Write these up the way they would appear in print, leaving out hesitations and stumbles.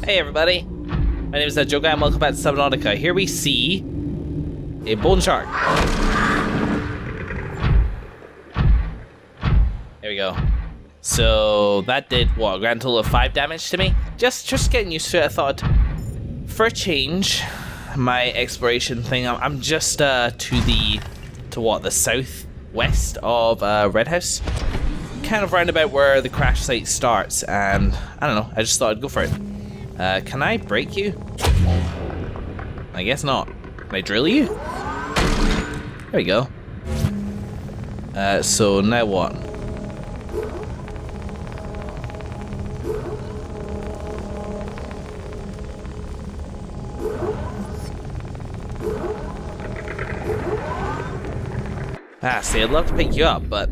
Hey everybody, my name is Joe Guy and welcome back to Subnautica. Here we see a bone shark. There we go. So that did what, a grand total of 5 damage to me? Just getting used to it. I thought, for a change, my exploration thing, I'm just to the southwest of Red House. Kind of round about where the crash site starts, and I don't know, I just thought I'd go for it. Can I break you? I guess not. Can I drill you? There we go. So now what? See, I'd love to pick you up, but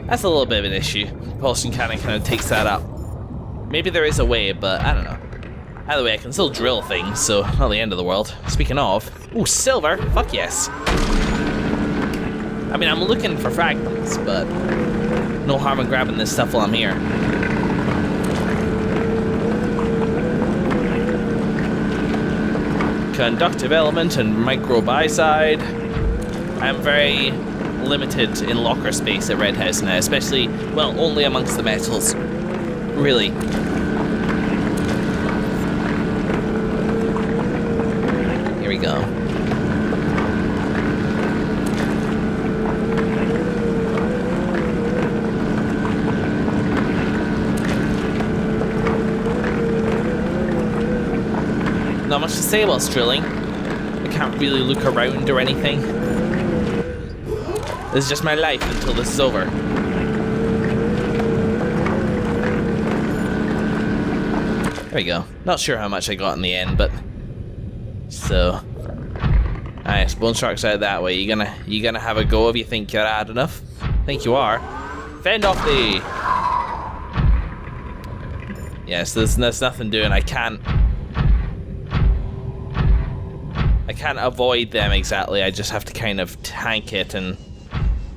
that's a little bit of an issue. Propulsion cannon kind of takes that up. Maybe there is a way, but I don't know. Either way, I can still drill things, so not the end of the world. Speaking of, ooh, silver, fuck yes. I mean, I'm looking for fragments, but no harm in grabbing this stuff while I'm here. Conductive element and microbicide. I'm very limited in locker space at Red House now, especially, well, only amongst the metals. Really. Here we go. Not much to say whilst drilling. I can't really look around or anything. This is just my life until this is over. There we go. Not sure how much I got in the end, but so nice. Bone shark's out that way. You gonna have a go if you think you're had enough? I think you are. Fend off thee. Yes, there's nothing doing. I can't avoid them exactly. I just have to kind of tank it and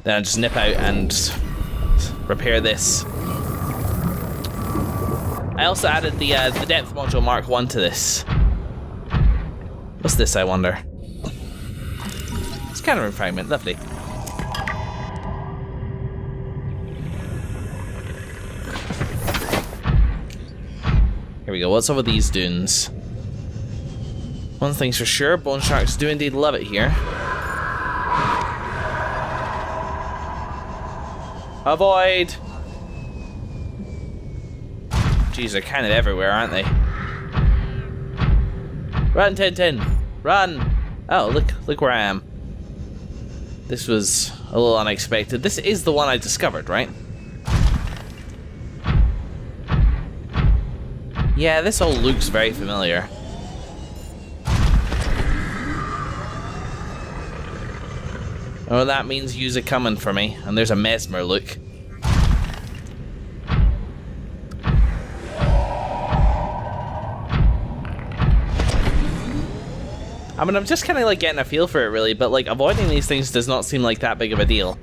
then I just nip out and repair this. I also added the depth module Mark 1 to this. What's this, I wonder? It's kind of a fragment, lovely. Here we go, what's over these dunes? One thing's for sure, bone sharks do indeed love it here. Avoid! Jeez, they're kind of everywhere, aren't they? Run, Tintin! Run! Oh, look where I am. This was a little unexpected. This is the one I discovered, right? Yeah, this all looks very familiar. Oh, that means yous are coming for me, and there's a mesmer look. I mean, I'm just kind of like getting a feel for it really, but like avoiding these things does not seem like that big of a deal.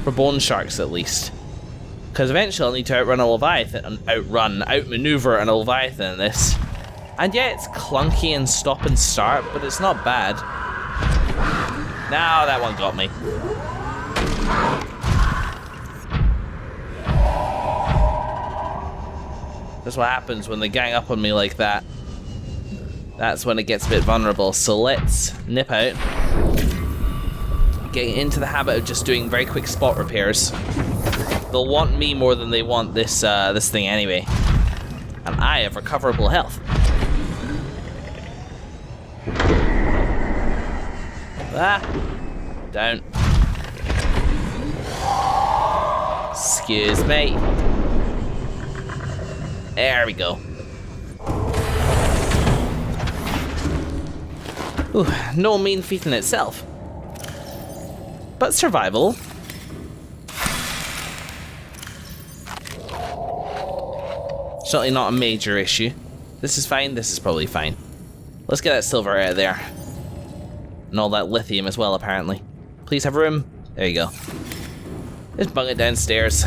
For bone sharks at least. Because eventually I'll need to outrun a leviathan, outmaneuver a leviathan in this. And yeah, it's clunky and stop and start, but it's not bad. Now that one got me. That's what happens when they gang up on me like that. That's when it gets a bit vulnerable. So let's nip out. Getting into the habit of just doing very quick spot repairs. They'll want me more than they want this thing anyway. And I have recoverable health. Ah, don't. Excuse me. There we go. Ooh, no mean feat in itself. But survival. Certainly not a major issue. This is fine, this is probably fine. Let's get that silver out of there. And all that lithium as well, apparently. Please have room. There you go. Just bung it downstairs.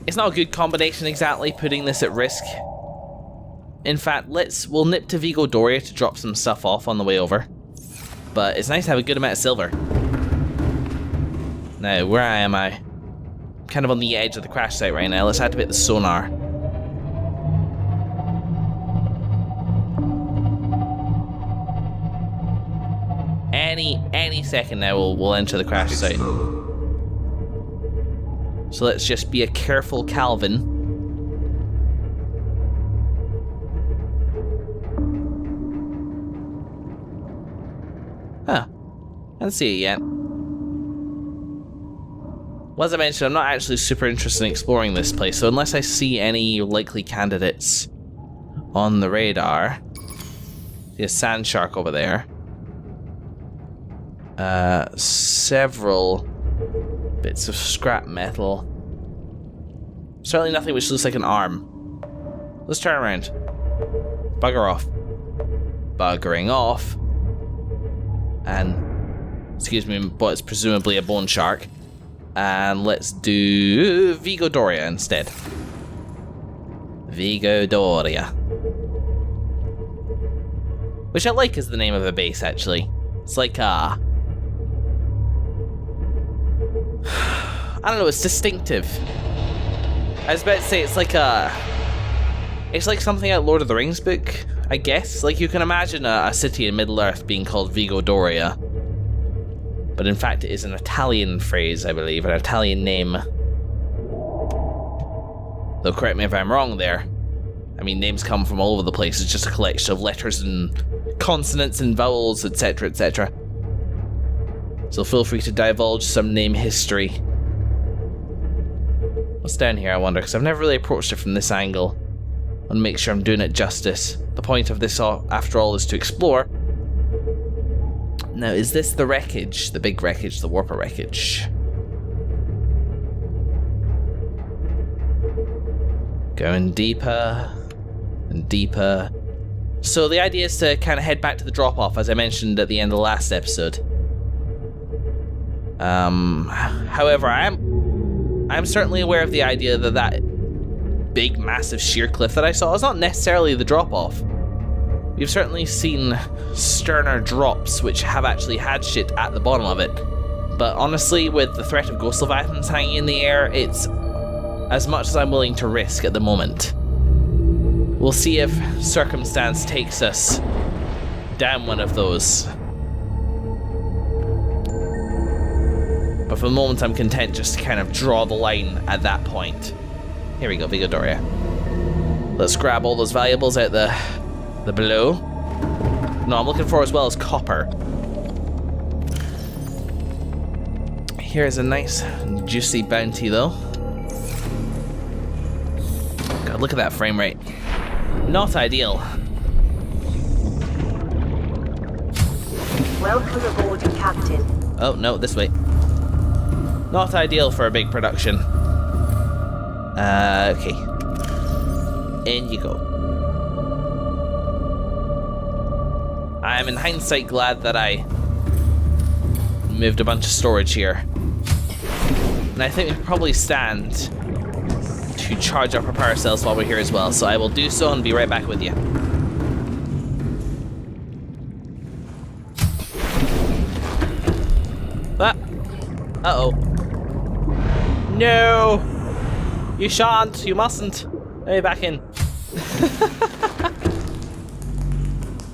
It's not a good combination exactly, putting this at risk. In fact, we'll nip to Vigo Doria to drop some stuff off on the way over. But it's nice to have a good amount of silver. Now, where am I? I'm kind of on the edge of the crash site right now. Let's activate the sonar. Any second now we'll enter the crash site. So let's just be a careful Calvin. Huh. I don't see it yet. Well, as I mentioned, I'm not actually super interested in exploring this place, so unless I see any likely candidates on the radar. See a sand shark over there. Several bits of scrap metal. Certainly nothing which looks like an arm. Let's turn around. Bugger off. Buggering off. And, excuse me, but it's presumably a bone shark. And let's do Vigo Doria instead. Vigo Doria. Which I like as the name of a base, actually. It's like, I don't know, it's distinctive. I was about to say it's like something out Lord of the Rings book, I guess. Like, you can imagine a city in Middle-earth being called Vigo Doria. But in fact it is an Italian phrase, I believe, an Italian name. Though correct me if I'm wrong there. I mean, names come from all over the place, it's just a collection of letters and consonants and vowels, etc, etc. So feel free to divulge some name history. What's down here, I wonder, because I've never really approached it from this angle. I want to make sure I'm doing it justice. The point of this, after all, is to explore. Now, is this the wreckage? The big wreckage, the warper wreckage? Going deeper and deeper. So the idea is to kind of head back to the drop-off, as I mentioned at the end of the last episode. However, I'm certainly aware of the idea that big, massive sheer cliff that I saw is not necessarily the drop-off. We've certainly seen sterner drops which have actually had shit at the bottom of it. But honestly, with the threat of ghost leviathans hanging in the air, it's as much as I'm willing to risk at the moment. We'll see if circumstance takes us down one of those. But for the moment, I'm content just to kind of draw the line at that point. Here we go, Vigo Doria. Let's grab all those valuables out the below. No, I'm looking for as well as copper. Here's a nice juicy bounty though. God, look at that frame rate. Not ideal. Welcome aboard, Captain. Oh no, this way. Not ideal for a big production. Okay. In you go. I'm in hindsight glad that I moved a bunch of storage here. And I think we probably stand to charge up our power cells while we're here as well. So I will do so and be right back with you. Ah. Uh-oh. No! You shan't, you mustn't. Let me back in.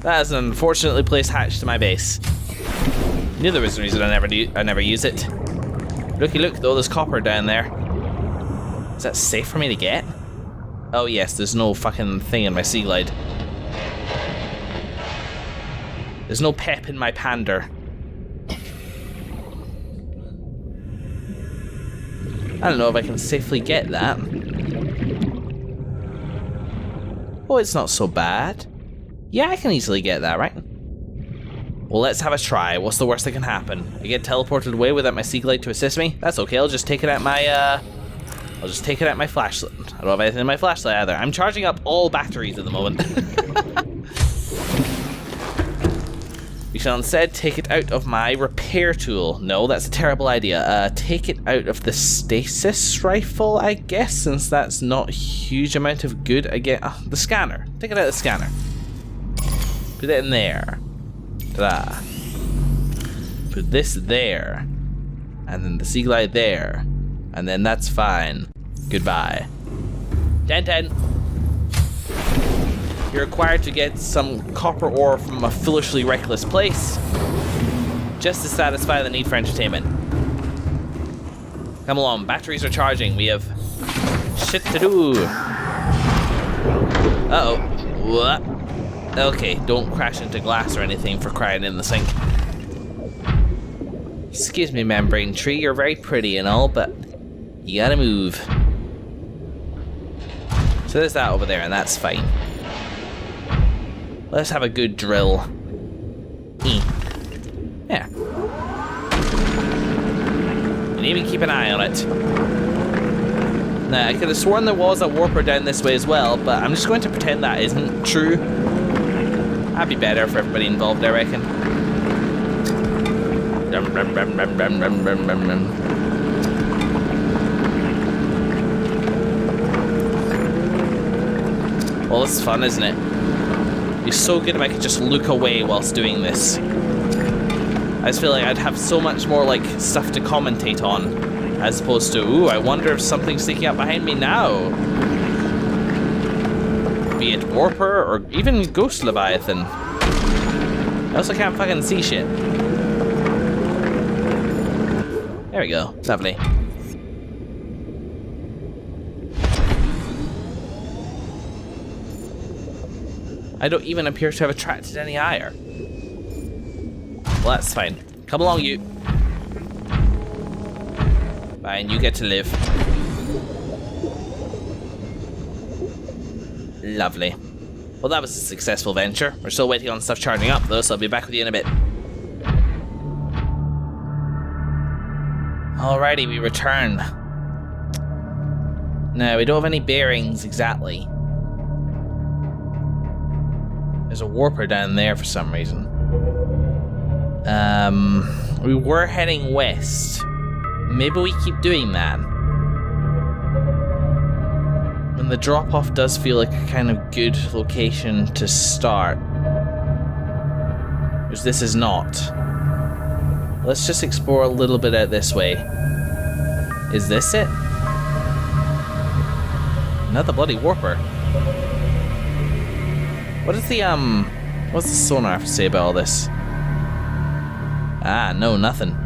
That is an unfortunately placed hatch to my base. Knew there was a reason I never use it. Looky look though, there's copper down there. Is that safe for me to get? Oh yes, there's no fucking thing in my sea glide. There's no pep in my pander. I don't know if I can safely get that. Oh, it's not so bad. Yeah, I can easily get that, right? Well, let's have a try. What's the worst that can happen? I get teleported away without my sea glide to assist me? That's okay, I'll just take it at my, I'll just take it at my flashlight. I don't have anything in my flashlight either. I'm charging up all batteries at the moment. Be shall instead take it out of my repair tool. No, that's a terrible idea. Take it out of the stasis rifle, I guess, since that's not a huge amount of good. Again, the scanner. Take it out of the scanner. Put it in there. Ta-da. Put this there. And then the sea glide there. And then that's fine. Goodbye. 10-10. You're required to get some copper ore from a foolishly reckless place, just to satisfy the need for entertainment. Come along, batteries are charging. We have shit to do. Uh-oh. What? Okay, don't crash into glass or anything for crying in the sink. Excuse me, membrane tree, you're very pretty and all, but you gotta move. So there's that over there, and that's fine. Let's have a good drill. Yeah. And even keep an eye on it. Now, I could have sworn there was a warper down this way as well, but I'm just going to pretend that isn't true. That'd be better for everybody involved, I reckon. Well, this is fun, isn't it? It'd be so good if I could just look away whilst doing this. I just feel like I'd have so much more like stuff to commentate on, as opposed to, ooh, I wonder if something's sneaking up behind me now. Be it Warper or even Ghost Leviathan. I also can't fucking see shit. There we go. Lovely. I don't even appear to have attracted any ire. Well, that's fine. Come along, you. Fine, you get to live. Lovely. Well, that was a successful venture. We're still waiting on stuff charging up, though, so I'll be back with you in a bit. Alrighty, we return. Now, we don't have any bearings exactly. There's a warper down there for some reason. We were heading west. Maybe we keep doing that. And the drop-off does feel like a kind of good location to start. Because this is not. Let's just explore a little bit out this way. Is this it? Another bloody warper. What is the, what's the sonar have to say about all this? Ah, no, nothing.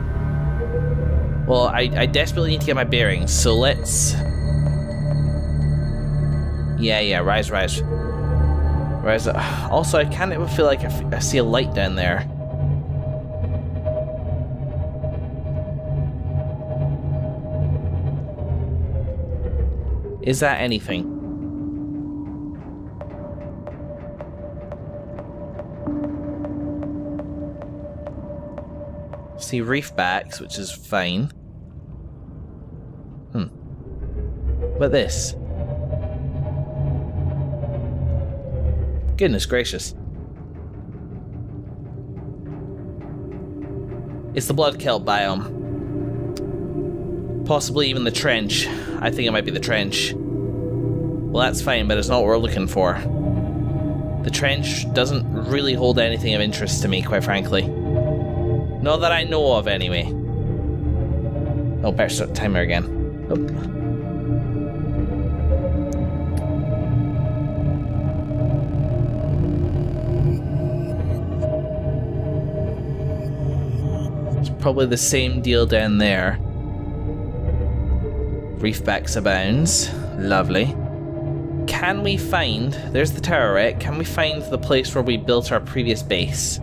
Well, I desperately need to get my bearings, so let's... Yeah, rise. Rise. Also, I kind of feel like I see a light down there. Is that anything? See reef backs, which is fine. But this? Goodness gracious. It's the blood kelp biome. Possibly even the trench. I think it might be the trench. Well, that's fine, but it's not what we're looking for. The trench doesn't really hold anything of interest to me, quite frankly. Not that I know of, anyway. Oh, better start the timer again. Nope. It's probably the same deal down there. Reefbacks abounds. Lovely. Can we find... There's the tower wreck. Can we find the place where we built our previous base?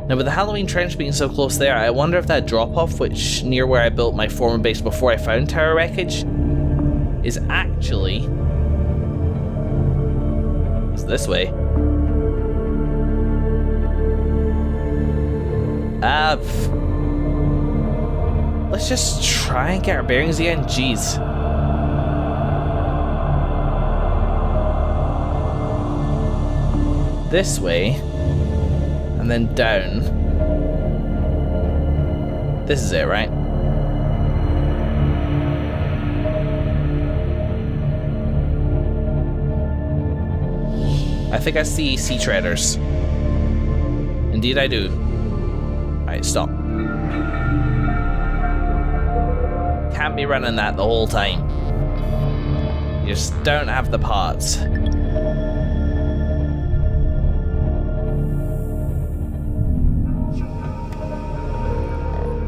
Now, with the Halloween Trench being so close there, I wonder if that drop-off, which near where I built my former base before I found tower wreckage, is actually... It's this way. Let's just try and get our bearings again. Jeez. this way, and then down. This is it, right? I think I see sea treaders. Indeed I do. Alright, stop. Can't be running that the whole time. You just don't have the parts.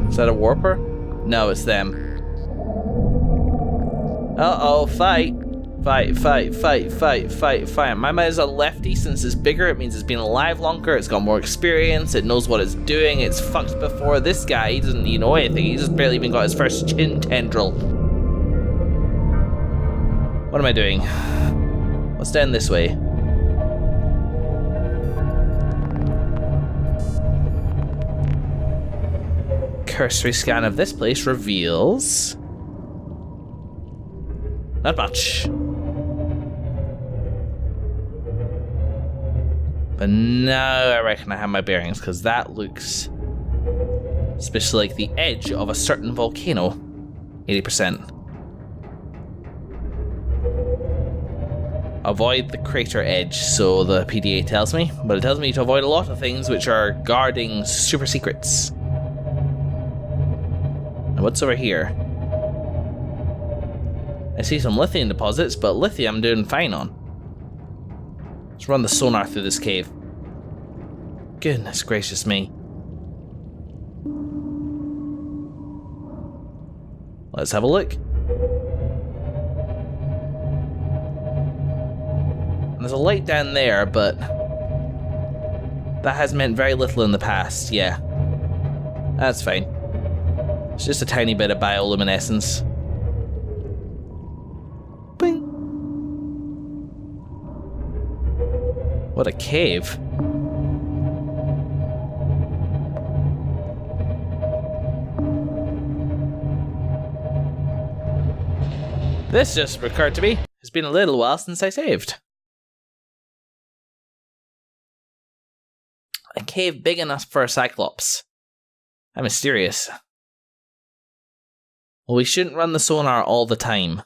Is that a warper? No, it's them. Uh-oh, fight. Fight. My man is a lefty. Since it's bigger, it means it's been alive longer, it's got more experience, it knows what it's doing, it's fucked before. This guy, he doesn't even know anything, he's just barely even got his first chin tendril. What am I doing? Let's down this way. Cursory scan of this place reveals... not much. But now I reckon I have my bearings, because that looks especially like the edge of a certain volcano. 80%. Avoid the crater edge, so the PDA tells me, but it tells me to avoid a lot of things which are guarding super secrets. And what's over here? I see some lithium deposits, but lithium I'm doing fine on. Let's run the sonar through this cave. Goodness gracious me. Let's have a look. And there's a light down there, but that has meant very little in the past, yeah. That's fine. It's just a tiny bit of bioluminescence. Bing. What a cave. This just occurred to me. It's been a little while since I saved. A cave big enough for a Cyclops. How mysterious. Well, we shouldn't run the sonar all the time.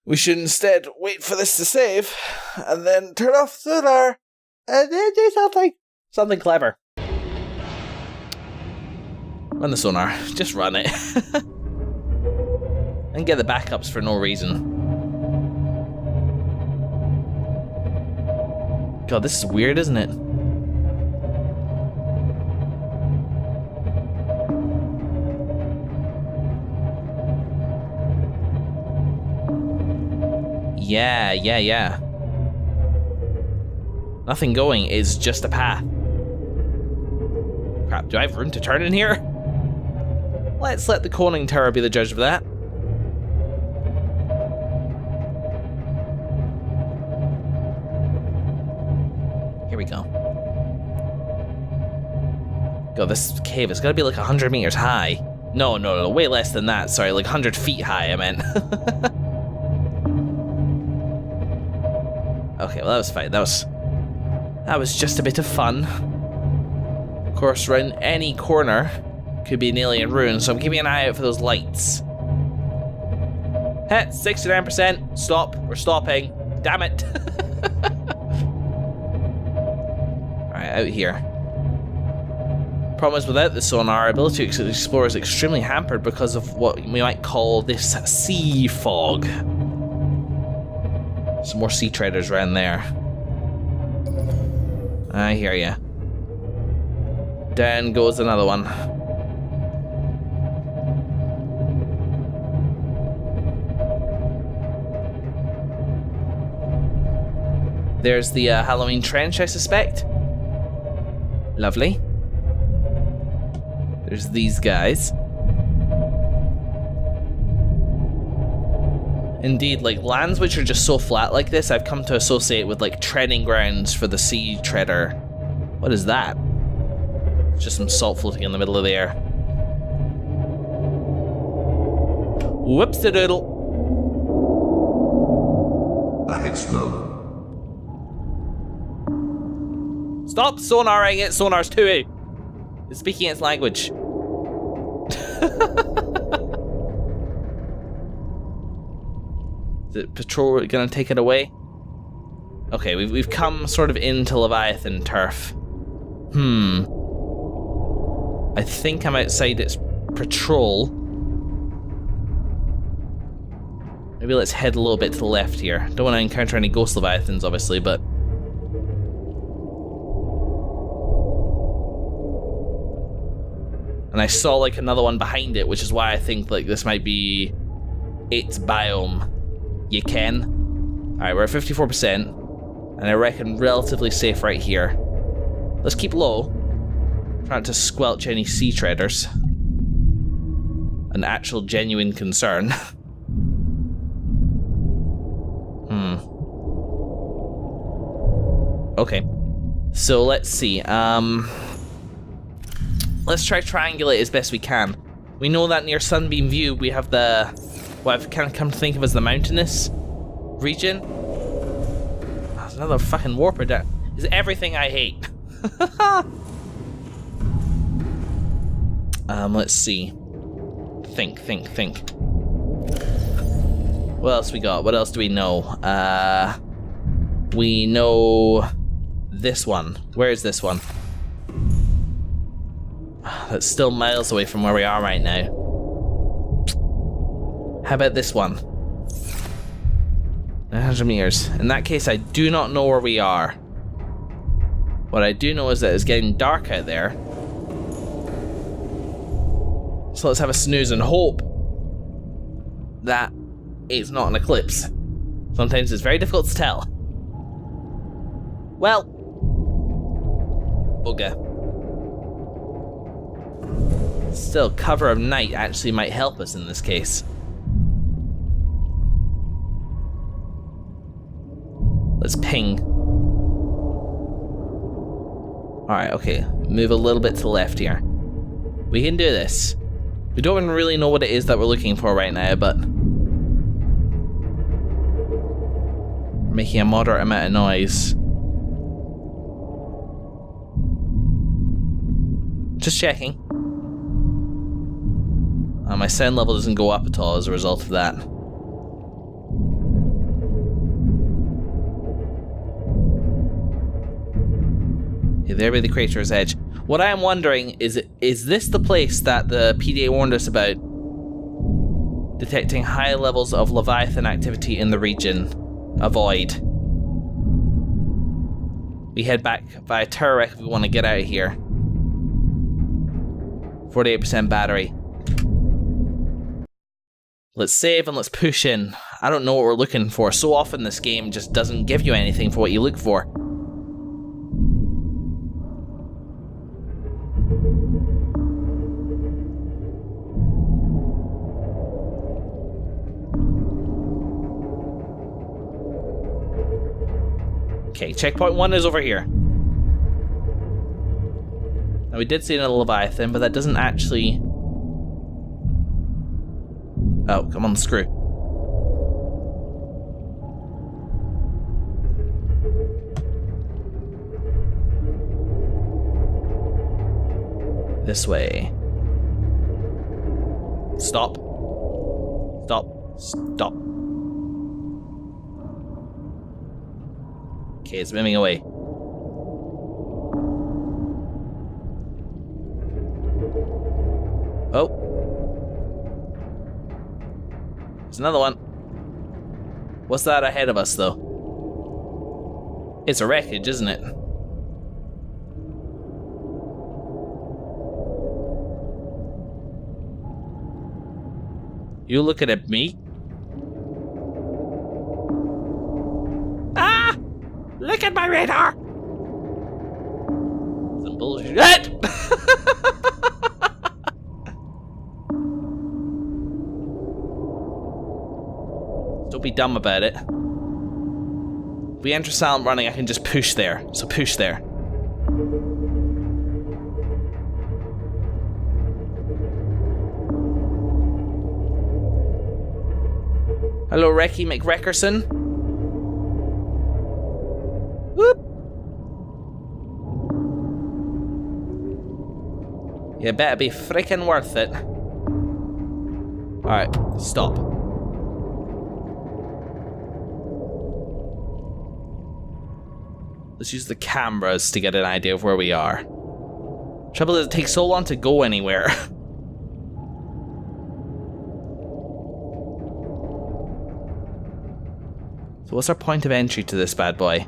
We should instead wait for this to save, and then turn off sonar, and then do something clever. Run the sonar. Just run it. And get the backups for no reason. God, this is weird, isn't it? Yeah. Nothing going is just a path. Crap, do I have room to turn in here? Let's let the conning tower be the judge of that. Here we go. God, this cave has got to be like 100 meters high. No, way less than that. Sorry, like 100 feet high, I meant. Okay, well that was fine. That was just a bit of fun. Of course, around any corner could be an alien ruin, so I'm keeping an eye out for those lights. Heh, 69%. Stop. We're stopping. Damn it. Alright, out here. Problem is, without the sonar, our ability to explore is extremely hampered because of what we might call this sea fog. Some more sea traders around there. I hear ya. Down goes another one. There's the Halloween trench, I suspect. Lovely. There's these guys. Indeed, like lands which are just so flat like this, I've come to associate with like treading grounds for the sea treader. What is that? It's just some salt floating in the middle of the air. Whoops-a-doodle. I explode. Stop sonaring it, sonar's too. It's speaking its language. Is it patrol gonna take it away? Okay, we've come sort of into Leviathan turf. I think I'm outside its patrol. Maybe let's head a little bit to the left here. Don't want to encounter any ghost Leviathans, obviously, but... And I saw like another one behind it, which is why I think like this might be its biome. You can. Alright, we're at 54%, and I reckon relatively safe right here. Let's keep low. Try not to squelch any sea treaders. An actual genuine concern. Okay. So let's see. Let's try triangulate as best we can. We know that near Sunbeam View we have the what I've kind of come to think of as the mountainous region. Oh, there's another fucking warper down. It's everything I hate. Let's see. Think. What else we got? What else do we know? We know this one. Where is this one? That's still miles away from where we are right now. How about this one? 900 meters. In that case, I do not know where we are. What I do know is that it's getting dark out there. So let's have a snooze and hope that it's not an eclipse. Sometimes it's very difficult to tell. Well, bugger. Still, cover of night actually might help us in this case. Let's ping. Alright, okay. Move a little bit to the left here. We can do this. We don't even really know what it is that we're looking for right now, but... we're making a moderate amount of noise. Just checking. My sound level doesn't go up at all as a result of that. Okay, there by the crater's edge. What I am wondering is this the place that the PDA warned us about? Detecting high levels of Leviathan activity in the region. Avoid. We head back via Turek if we want to get out of here. 48% battery. Let's save and let's push in. I don't know what we're looking for. So often this game just doesn't give you anything for what you look for. Okay, checkpoint 1 is over here. Now we did see another Leviathan, but that doesn't actually... oh, come on the screw. This way. Stop. Stop. Stop. Okay, it's moving away. Oh. There's another one. What's that ahead of us, though? It's a wreckage, isn't it? You looking at me? Ah! Look at my radar! Some bullshit. Don't be dumb about it. If we enter silent running, I can just push there. So push there. Hello, Recky McReckerson. You better be freaking worth it. Alright, stop. Let's use the cameras to get an idea of where we are. Trouble is, it takes so long to go anywhere. So what's our point of entry to this bad boy?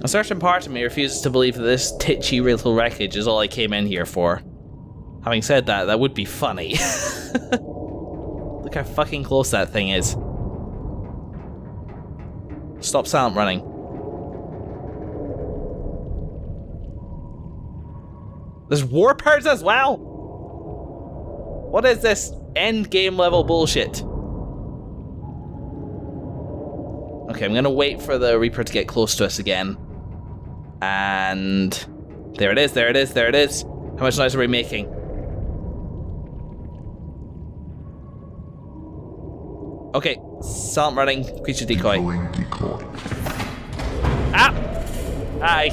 A certain part of me refuses to believe that this titchy little wreckage is all I came in here for. Having said that, that would be funny. Look how fucking close that thing is. Stop silent running. There's REAPER'S as well? What is this end game level bullshit? Okay, I'm gonna wait for the Reaper to get close to us again. And there it is, there it is, there it is. How much noise are we making? Okay, silent running, creature decoy. Ah! Hi.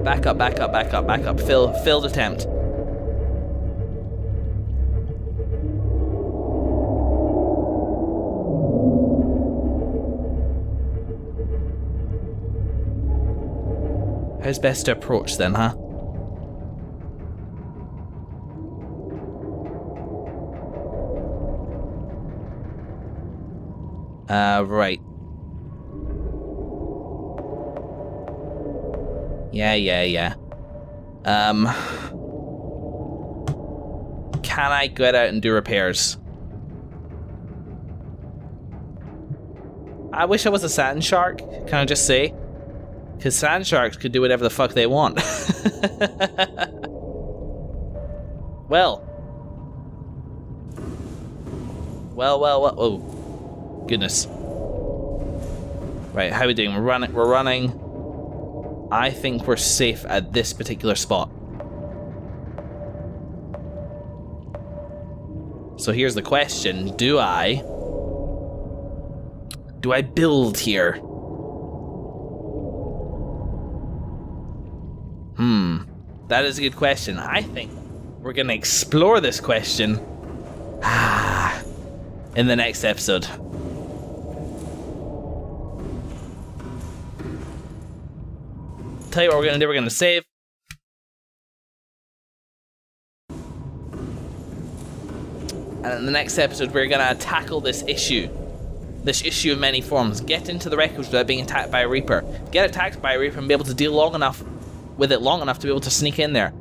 Back up, back up, back up, back up. Failed attempt. How's best to approach then, huh? Right. Yeah. Can I get out and do repairs? I wish I was a sand shark, can I just say? Because sand sharks could do whatever the fuck they want. Well. Oh, goodness. Right, how are we doing? We're running. I think we're safe at this particular spot. So here's the question. Do I build here? That is a good question. I think we're gonna explore this question in the next episode. Tell you what we're gonna do, we're gonna save. And in the next episode, we're gonna tackle this issue. This issue of many forms. Get into the wreckage without being attacked by a Reaper. Get attacked by a Reaper and be able to deal with it long enough to be able to sneak in there.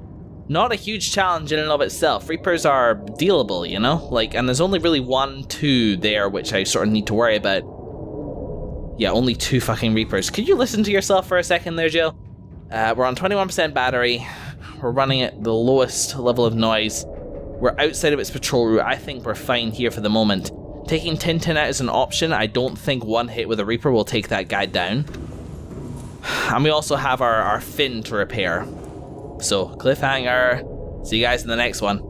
Not a huge challenge in and of itself. Reapers are dealable, you know? Like, and there's only really 1, 2 there, which I sort of need to worry about. Yeah, only 2 fucking Reapers. Could you listen to yourself for a second there, Jill? We're on 21% battery. We're running at the lowest level of noise. We're outside of its patrol route. I think we're fine here for the moment. Taking Tintin out is an option. I don't think one hit with a Reaper will take that guy down. And we also have our fin to repair. So, cliffhanger. See you guys in the next one.